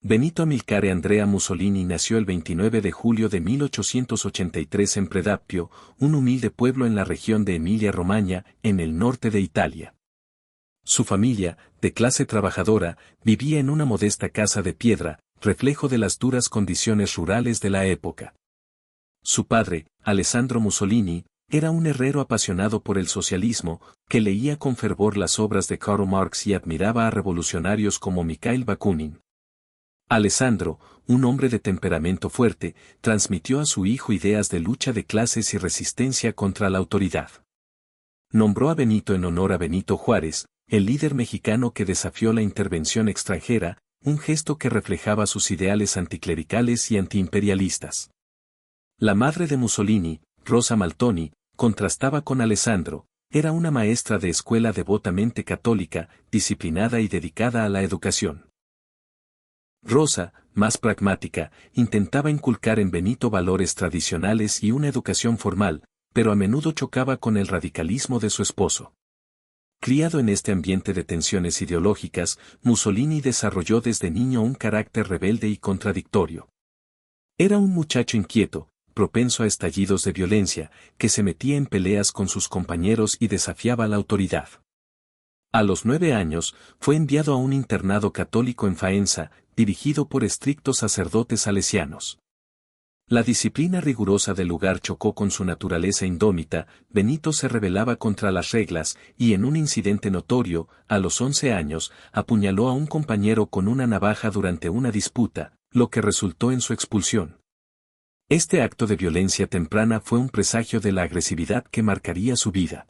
Benito Amilcare Andrea Mussolini nació el 29 de julio de 1883 en Predappio, un humilde pueblo en la región de Emilia-Romagna, en el norte de Italia. Su familia, de clase trabajadora, vivía en una modesta casa de piedra, reflejo de las duras condiciones rurales de la época. Su padre, Alessandro Mussolini, era un herrero apasionado por el socialismo, que leía con fervor las obras de Karl Marx y admiraba a revolucionarios como Mikhail Bakunin. Alessandro, un hombre de temperamento fuerte, transmitió a su hijo ideas de lucha de clases y resistencia contra la autoridad. Nombró a Benito en honor a Benito Juárez, el líder mexicano que desafió la intervención extranjera, un gesto que reflejaba sus ideales anticlericales y antiimperialistas. La madre de Mussolini, Rosa Maltoni, contrastaba con Alessandro, era una maestra de escuela devotamente católica, disciplinada y dedicada a la educación. Rosa, más pragmática, intentaba inculcar en Benito valores tradicionales y una educación formal, pero a menudo chocaba con el radicalismo de su esposo. Criado en este ambiente de tensiones ideológicas, Mussolini desarrolló desde niño un carácter rebelde y contradictorio. Era un muchacho inquieto, propenso a estallidos de violencia, que se metía en peleas con sus compañeros y desafiaba la autoridad. A los 9 años, fue enviado a un internado católico en Faenza, dirigido por estrictos sacerdotes salesianos. La disciplina rigurosa del lugar chocó con su naturaleza indómita, Benito se rebelaba contra las reglas y en un incidente notorio, a los 11 años, apuñaló a un compañero con una navaja durante una disputa, lo que resultó en su expulsión. Este acto de violencia temprana fue un presagio de la agresividad que marcaría su vida.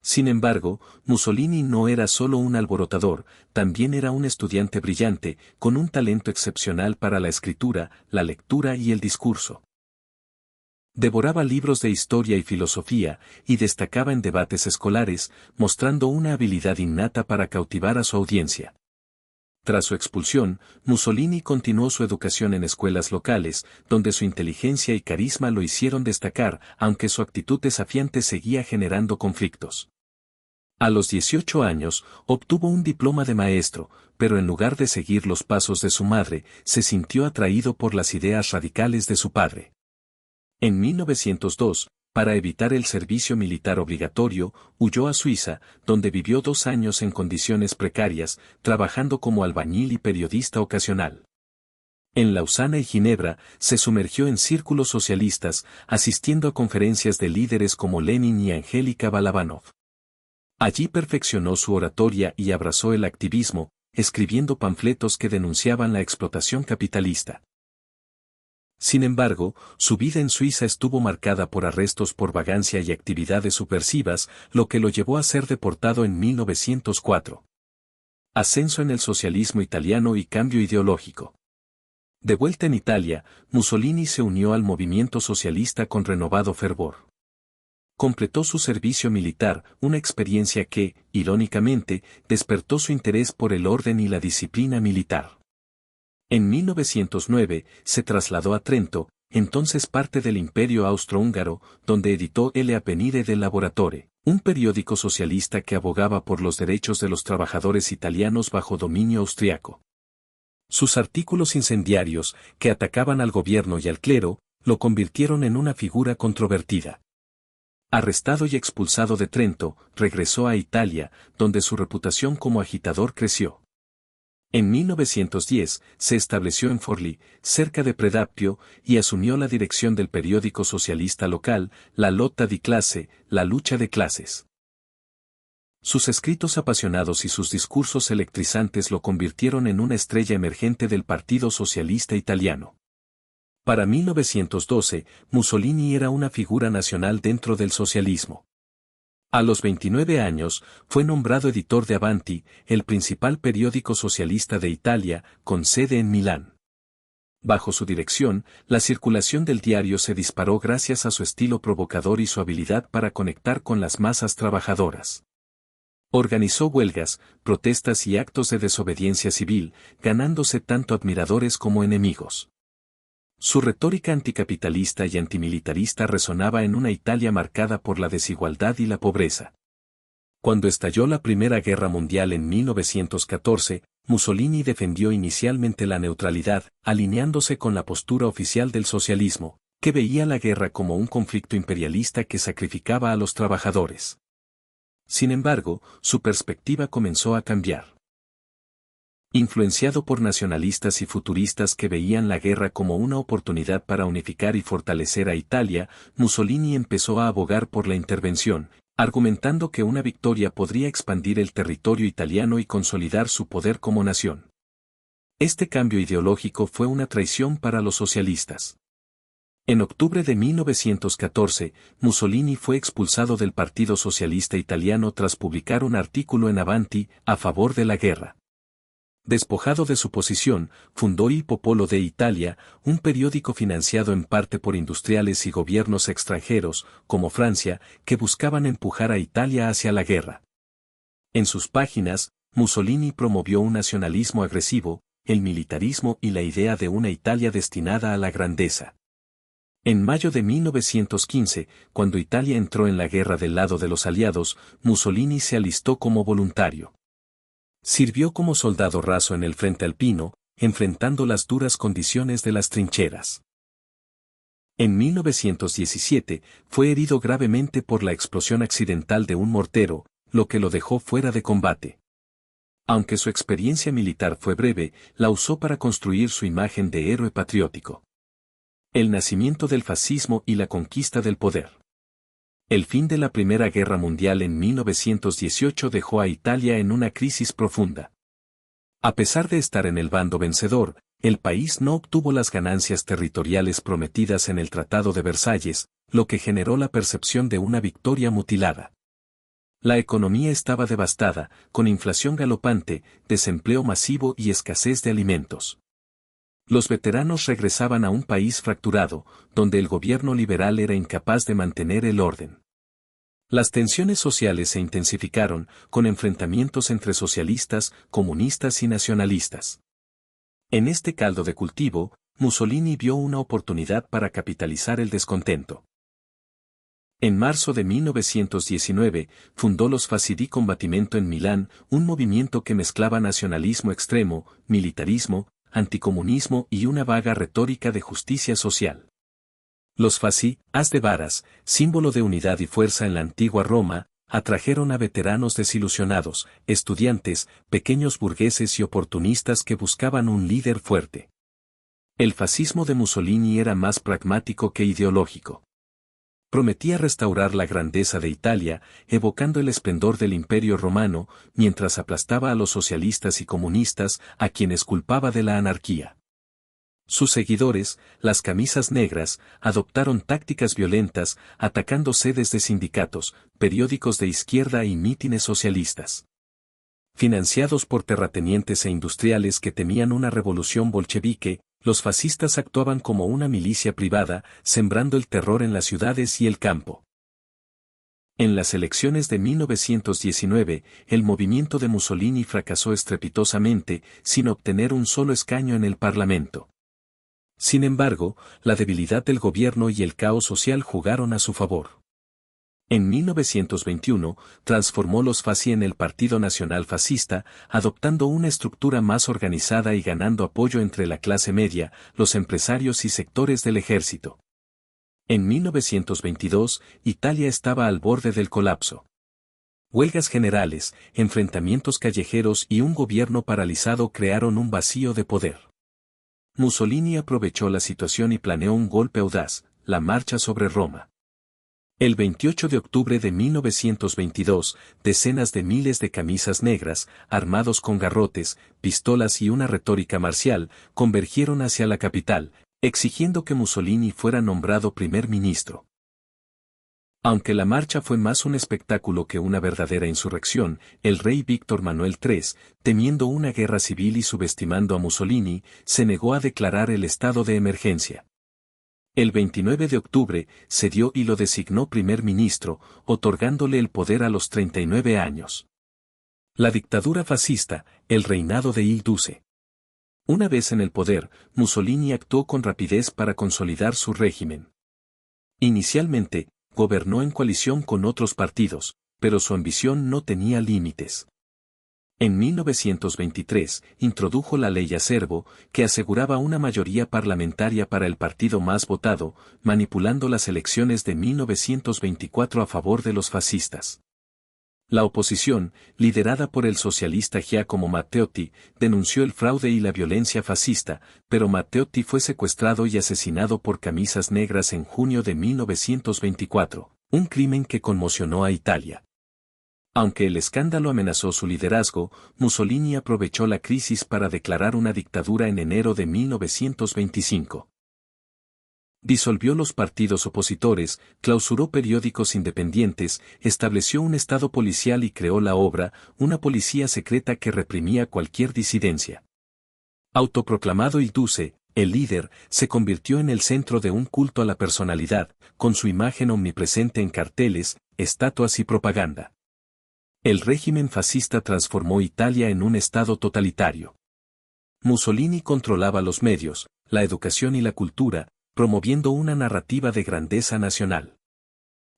Sin embargo, Mussolini no era solo un alborotador, también era un estudiante brillante, con un talento excepcional para la escritura, la lectura y el discurso. Devoraba libros de historia y filosofía, y destacaba en debates escolares, mostrando una habilidad innata para cautivar a su audiencia. Tras su expulsión, Mussolini continuó su educación en escuelas locales, donde su inteligencia y carisma lo hicieron destacar, aunque su actitud desafiante seguía generando conflictos. A los 18 años, obtuvo un diploma de maestro, pero en lugar de seguir los pasos de su madre, se sintió atraído por las ideas radicales de su padre. En 1902, para evitar el servicio militar obligatorio, huyó a Suiza, donde vivió 2 años en condiciones precarias, trabajando como albañil y periodista ocasional. En Lausana y Ginebra, se sumergió en círculos socialistas, asistiendo a conferencias de líderes como Lenin y Angélica Balabanov. Allí perfeccionó su oratoria y abrazó el activismo, escribiendo panfletos que denunciaban la explotación capitalista. Sin embargo, su vida en Suiza estuvo marcada por arrestos por vagancia y actividades subversivas, lo que lo llevó a ser deportado en 1904. Ascenso en el socialismo italiano y cambio ideológico. De vuelta en Italia, Mussolini se unió al movimiento socialista con renovado fervor. Completó su servicio militar, una experiencia que, irónicamente, despertó su interés por el orden y la disciplina militar. En 1909, se trasladó a Trento, entonces parte del Imperio Austrohúngaro, donde editó El Avvenire del Lavoratore, un periódico socialista que abogaba por los derechos de los trabajadores italianos bajo dominio austriaco. Sus artículos incendiarios, que atacaban al gobierno y al clero, lo convirtieron en una figura controvertida. Arrestado y expulsado de Trento, regresó a Italia, donde su reputación como agitador creció. En 1910, se estableció en Forlì, cerca de Predappio, y asumió la dirección del periódico socialista local, La Lotta di Classe, la lucha de clases. Sus escritos apasionados y sus discursos electrizantes lo convirtieron en una estrella emergente del Partido Socialista Italiano. Para 1912, Mussolini era una figura nacional dentro del socialismo. A los 29 años, fue nombrado editor de Avanti, el principal periódico socialista de Italia, con sede en Milán. Bajo su dirección, la circulación del diario se disparó gracias a su estilo provocador y su habilidad para conectar con las masas trabajadoras. Organizó huelgas, protestas y actos de desobediencia civil, ganándose tanto admiradores como enemigos. Su retórica anticapitalista y antimilitarista resonaba en una Italia marcada por la desigualdad y la pobreza. Cuando estalló la Primera Guerra Mundial en 1914, Mussolini defendió inicialmente la neutralidad, alineándose con la postura oficial del socialismo, que veía la guerra como un conflicto imperialista que sacrificaba a los trabajadores. Sin embargo, su perspectiva comenzó a cambiar. Influenciado por nacionalistas y futuristas que veían la guerra como una oportunidad para unificar y fortalecer a Italia, Mussolini empezó a abogar por la intervención, argumentando que una victoria podría expandir el territorio italiano y consolidar su poder como nación. Este cambio ideológico fue una traición para los socialistas. En octubre de 1914, Mussolini fue expulsado del Partido Socialista Italiano tras publicar un artículo en Avanti a favor de la guerra. Despojado de su posición, fundó Il Popolo de Italia, un periódico financiado en parte por industriales y gobiernos extranjeros, como Francia, que buscaban empujar a Italia hacia la guerra. En sus páginas, Mussolini promovió un nacionalismo agresivo, el militarismo y la idea de una Italia destinada a la grandeza. En mayo de 1915, cuando Italia entró en la guerra del lado de los aliados, Mussolini se alistó como voluntario. Sirvió como soldado raso en el frente alpino, enfrentando las duras condiciones de las trincheras. En 1917, fue herido gravemente por la explosión accidental de un mortero, lo que lo dejó fuera de combate. Aunque su experiencia militar fue breve, la usó para construir su imagen de héroe patriótico. El nacimiento del fascismo y la conquista del poder. El fin de la Primera Guerra Mundial en 1918 dejó a Italia en una crisis profunda. A pesar de estar en el bando vencedor, el país no obtuvo las ganancias territoriales prometidas en el Tratado de Versalles, lo que generó la percepción de una victoria mutilada. La economía estaba devastada, con inflación galopante, desempleo masivo y escasez de alimentos. Los veteranos regresaban a un país fracturado, donde el gobierno liberal era incapaz de mantener el orden. Las tensiones sociales se intensificaron, con enfrentamientos entre socialistas, comunistas y nacionalistas. En este caldo de cultivo, Mussolini vio una oportunidad para capitalizar el descontento. En marzo de 1919, fundó los Fasci di Combattimento en Milán, un movimiento que mezclaba nacionalismo extremo, militarismo, anticomunismo y una vaga retórica de justicia social. Los Fasci, haz de varas, símbolo de unidad y fuerza en la antigua Roma, atrajeron a veteranos desilusionados, estudiantes, pequeños burgueses y oportunistas que buscaban un líder fuerte. El fascismo de Mussolini era más pragmático que ideológico. Prometía restaurar la grandeza de Italia, evocando el esplendor del Imperio Romano, mientras aplastaba a los socialistas y comunistas, a quienes culpaba de la anarquía. Sus seguidores, las camisas negras, adoptaron tácticas violentas, atacando sedes de sindicatos, periódicos de izquierda y mítines socialistas. Financiados por terratenientes e industriales que temían una revolución bolchevique, los fascistas actuaban como una milicia privada, sembrando el terror en las ciudades y el campo. En las elecciones de 1919, el movimiento de Mussolini fracasó estrepitosamente, sin obtener un solo escaño en el Parlamento. Sin embargo, la debilidad del gobierno y el caos social jugaron a su favor. En 1921, transformó los Fasci en el Partido Nacional Fascista, adoptando una estructura más organizada y ganando apoyo entre la clase media, los empresarios y sectores del ejército. En 1922, Italia estaba al borde del colapso. Huelgas generales, enfrentamientos callejeros y un gobierno paralizado crearon un vacío de poder. Mussolini aprovechó la situación y planeó un golpe audaz, la marcha sobre Roma. El 28 de octubre de 1922, decenas de miles de camisas negras, armados con garrotes, pistolas y una retórica marcial, convergieron hacia la capital, exigiendo que Mussolini fuera nombrado primer ministro. Aunque la marcha fue más un espectáculo que una verdadera insurrección, el rey Víctor Manuel III, temiendo una guerra civil y subestimando a Mussolini, se negó a declarar el estado de emergencia. El 29 de octubre, cedió y lo designó primer ministro, otorgándole el poder a los 39 años. La dictadura fascista, el reinado de Il Duce. Una vez en el poder, Mussolini actuó con rapidez para consolidar su régimen. Inicialmente, gobernó en coalición con otros partidos, pero su ambición no tenía límites. En 1923, introdujo la Ley Acerbo, que aseguraba una mayoría parlamentaria para el partido más votado, manipulando las elecciones de 1924 a favor de los fascistas. La oposición, liderada por el socialista Giacomo Matteotti, denunció el fraude y la violencia fascista, pero Matteotti fue secuestrado y asesinado por Camisas Negras en junio de 1924, un crimen que conmocionó a Italia. Aunque el escándalo amenazó su liderazgo, Mussolini aprovechó la crisis para declarar una dictadura en enero de 1925. Disolvió los partidos opositores, clausuró periódicos independientes, estableció un estado policial y creó la obra, una policía secreta que reprimía cualquier disidencia. Autoproclamado il Duce, el líder, se convirtió en el centro de un culto a la personalidad, con su imagen omnipresente en carteles, estatuas y propaganda. El régimen fascista transformó Italia en un estado totalitario. Mussolini controlaba los medios, la educación y la cultura, promoviendo una narrativa de grandeza nacional.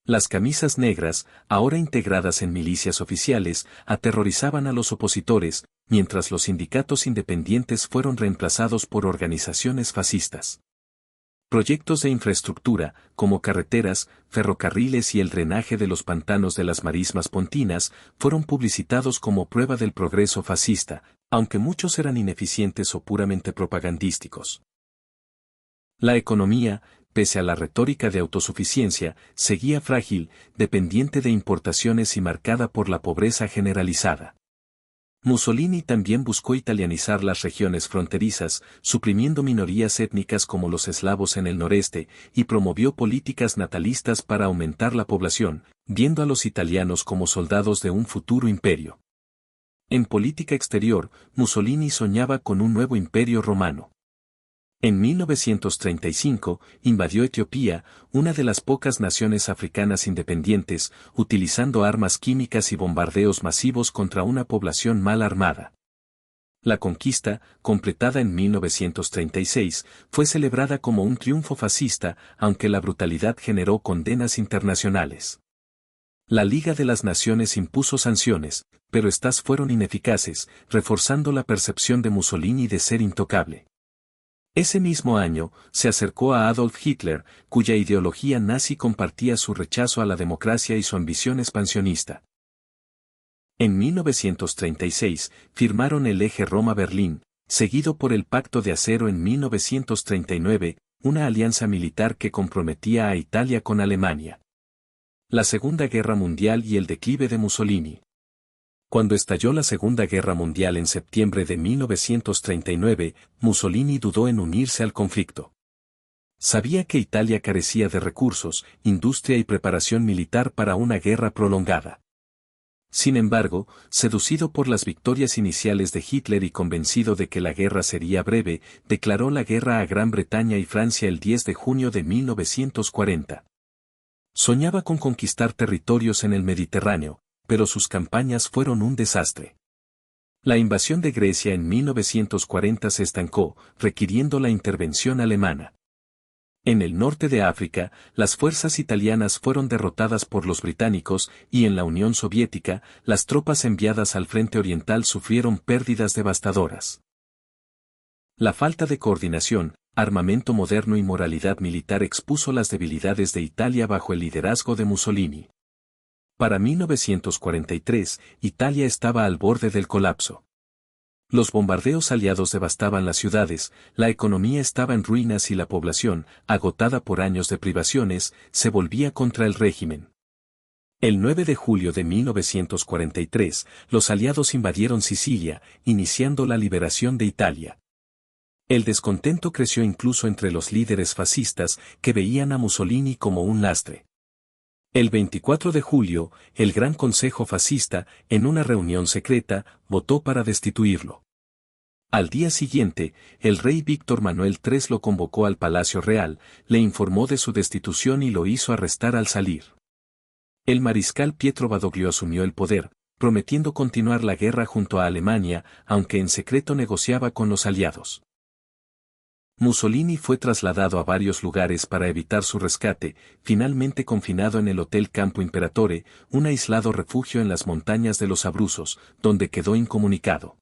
Las camisas negras, ahora integradas en milicias oficiales, aterrorizaban a los opositores, mientras los sindicatos independientes fueron reemplazados por organizaciones fascistas. Proyectos de infraestructura, como carreteras, ferrocarriles y el drenaje de los pantanos de las marismas pontinas, fueron publicitados como prueba del progreso fascista, aunque muchos eran ineficientes o puramente propagandísticos. La economía, pese a la retórica de autosuficiencia, seguía frágil, dependiente de importaciones y marcada por la pobreza generalizada. Mussolini también buscó italianizar las regiones fronterizas, suprimiendo minorías étnicas como los eslavos en el noreste, y promovió políticas natalistas para aumentar la población, viendo a los italianos como soldados de un futuro imperio. En política exterior, Mussolini soñaba con un nuevo imperio romano. En 1935, invadió Etiopía, una de las pocas naciones africanas independientes, utilizando armas químicas y bombardeos masivos contra una población mal armada. La conquista, completada en 1936, fue celebrada como un triunfo fascista, aunque la brutalidad generó condenas internacionales. La Liga de las Naciones impuso sanciones, pero estas fueron ineficaces, reforzando la percepción de Mussolini de ser intocable. Ese mismo año, se acercó a Adolf Hitler, cuya ideología nazi compartía su rechazo a la democracia y su ambición expansionista. En 1936, firmaron el eje Roma-Berlín, seguido por el Pacto de Acero en 1939, una alianza militar que comprometía a Italia con Alemania. La Segunda Guerra Mundial y el declive de Mussolini. Cuando estalló la Segunda Guerra Mundial en septiembre de 1939, Mussolini dudó en unirse al conflicto. Sabía que Italia carecía de recursos, industria y preparación militar para una guerra prolongada. Sin embargo, seducido por las victorias iniciales de Hitler y convencido de que la guerra sería breve, declaró la guerra a Gran Bretaña y Francia el 10 de junio de 1940. Soñaba con conquistar territorios en el Mediterráneo, pero sus campañas fueron un desastre. La invasión de Grecia en 1940 se estancó, requiriendo la intervención alemana. En el norte de África, las fuerzas italianas fueron derrotadas por los británicos y en la Unión Soviética, las tropas enviadas al frente oriental sufrieron pérdidas devastadoras. La falta de coordinación, armamento moderno y moralidad militar expuso las debilidades de Italia bajo el liderazgo de Mussolini. Para 1943, Italia estaba al borde del colapso. Los bombardeos aliados devastaban las ciudades, la economía estaba en ruinas y la población, agotada por años de privaciones, se volvía contra el régimen. El 9 de julio de 1943, los aliados invadieron Sicilia, iniciando la liberación de Italia. El descontento creció incluso entre los líderes fascistas, que veían a Mussolini como un lastre. El 24 de julio, el Gran Consejo Fascista, en una reunión secreta, votó para destituirlo. Al día siguiente, el rey Víctor Manuel III lo convocó al Palacio Real, le informó de su destitución y lo hizo arrestar al salir. El mariscal Pietro Badoglio asumió el poder, prometiendo continuar la guerra junto a Alemania, aunque en secreto negociaba con los aliados. Mussolini fue trasladado a varios lugares para evitar su rescate, finalmente confinado en el Hotel Campo Imperatore, un aislado refugio en las montañas de los Abruzos, donde quedó incomunicado.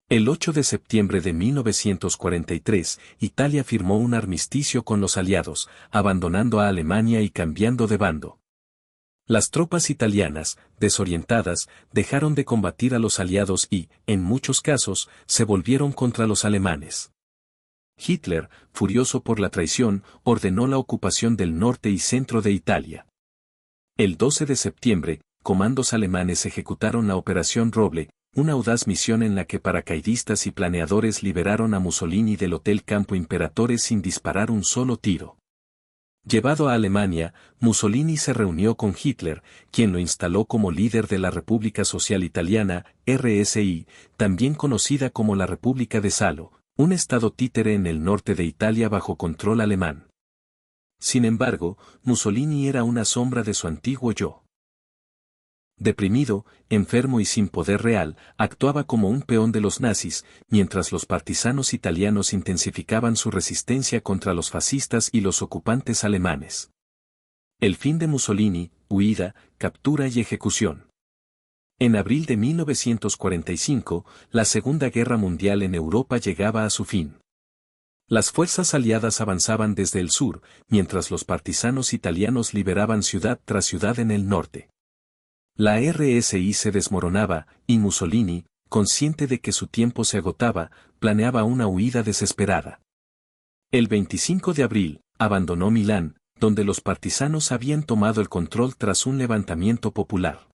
El 8 de septiembre de 1943, Italia firmó un armisticio con los aliados, abandonando a Alemania y cambiando de bando. Las tropas italianas, desorientadas, dejaron de combatir a los aliados y, en muchos casos, se volvieron contra los alemanes. Hitler, furioso por la traición, ordenó la ocupación del norte y centro de Italia. El 12 de septiembre, comandos alemanes ejecutaron la Operación Roble, una audaz misión en la que paracaidistas y planeadores liberaron a Mussolini del Hotel Campo Imperatore sin disparar un solo tiro. Llevado a Alemania, Mussolini se reunió con Hitler, quien lo instaló como líder de la República Social Italiana, RSI, también conocida como la República de Salo, un estado títere en el norte de Italia bajo control alemán. Sin embargo, Mussolini era una sombra de su antiguo yo. Deprimido, enfermo y sin poder real, actuaba como un peón de los nazis, mientras los partisanos italianos intensificaban su resistencia contra los fascistas y los ocupantes alemanes. El fin de Mussolini, huida, captura y ejecución. En abril de 1945, la Segunda Guerra Mundial en Europa llegaba a su fin. Las fuerzas aliadas avanzaban desde el sur, mientras los partisanos italianos liberaban ciudad tras ciudad en el norte. La RSI se desmoronaba, y Mussolini, consciente de que su tiempo se agotaba, planeaba una huida desesperada. El 25 de abril, abandonó Milán, donde los partisanos habían tomado el control tras un levantamiento popular.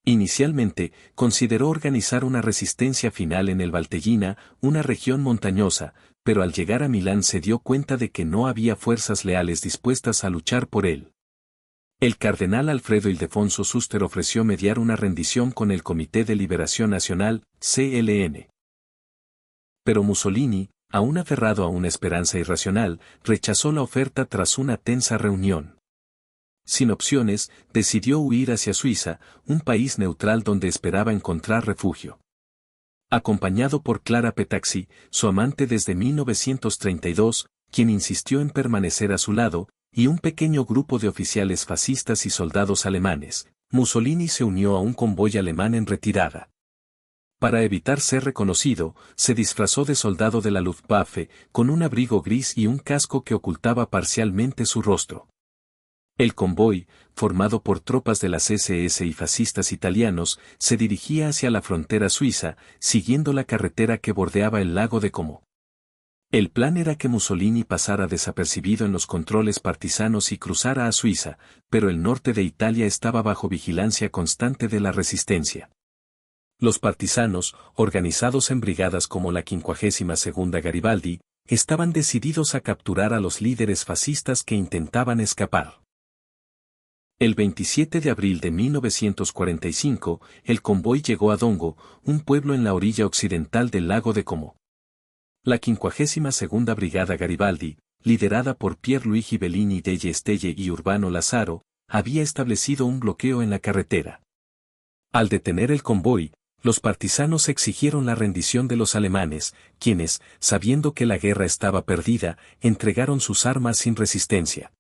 Inicialmente, consideró organizar una resistencia final en el Valtellina, una región montañosa, pero al llegar a Milán se dio cuenta de que no había fuerzas leales dispuestas a luchar por él. El cardenal Alfredo Ildefonso Suster ofreció mediar una rendición con el Comité de Liberación Nacional, CLN. Pero Mussolini, aún aferrado a una esperanza irracional, rechazó la oferta tras una tensa reunión. Sin opciones, decidió huir hacia Suiza, un país neutral donde esperaba encontrar refugio. Acompañado por Clara Petaxi, su amante desde 1932, quien insistió en permanecer a su lado, y un pequeño grupo de oficiales fascistas y soldados alemanes, Mussolini se unió a un convoy alemán en retirada. Para evitar ser reconocido, se disfrazó de soldado de la Luftwaffe, con un abrigo gris y un casco que ocultaba parcialmente su rostro. El convoy, formado por tropas de las SS y fascistas italianos, se dirigía hacia la frontera suiza, siguiendo la carretera que bordeaba el lago de Como. El plan era que Mussolini pasara desapercibido en los controles partisanos y cruzara a Suiza, pero el norte de Italia estaba bajo vigilancia constante de la resistencia. Los partisanos, organizados en brigadas como la 52ª Garibaldi, estaban decididos a capturar a los líderes fascistas que intentaban escapar. El 27 de abril de 1945, el convoy llegó a Dongo, un pueblo en la orilla occidental del lago de Como. La 52ª Brigada Garibaldi, liderada por Pierluigi Bellini degli Stelle y Urbano Lazaro, había establecido un bloqueo en la carretera. Al detener el convoy, los partisanos exigieron la rendición de los alemanes, quienes, sabiendo que la guerra estaba perdida, entregaron sus armas sin resistencia.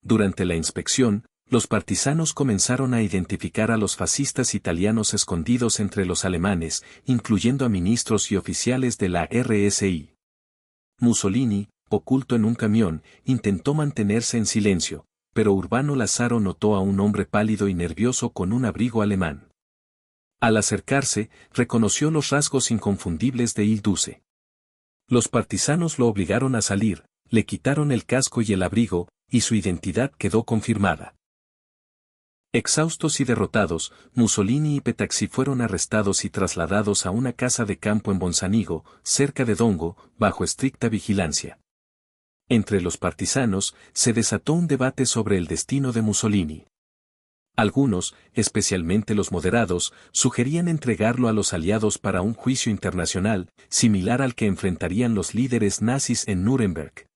Durante la inspección, los partisanos comenzaron a identificar a los fascistas italianos escondidos entre los alemanes, incluyendo a ministros y oficiales de la RSI. Mussolini, oculto en un camión, intentó mantenerse en silencio, pero Urbano Lazaro notó a un hombre pálido y nervioso con un abrigo alemán. Al acercarse, reconoció los rasgos inconfundibles de Il Duce. Los partisanos lo obligaron a salir, le quitaron el casco y el abrigo, y su identidad quedó confirmada. Exhaustos y derrotados, Mussolini y Petaxi fueron arrestados y trasladados a una casa de campo en Bonsanigo, cerca de Dongo, bajo estricta vigilancia. Entre los partisanos, se desató un debate sobre el destino de Mussolini. Algunos, especialmente los moderados, sugerían entregarlo a los aliados para un juicio internacional, similar al que enfrentarían los líderes nazis en Nuremberg.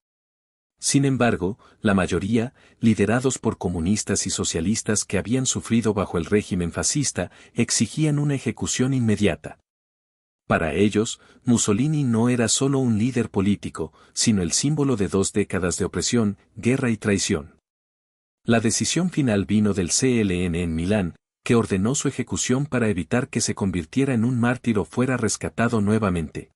Sin embargo, la mayoría, liderados por comunistas y socialistas que habían sufrido bajo el régimen fascista, exigían una ejecución inmediata. Para ellos, Mussolini no era solo un líder político, sino el símbolo de 2 décadas de opresión, guerra y traición. La decisión final vino del CLN en Milán, que ordenó su ejecución para evitar que se convirtiera en un mártir o fuera rescatado nuevamente.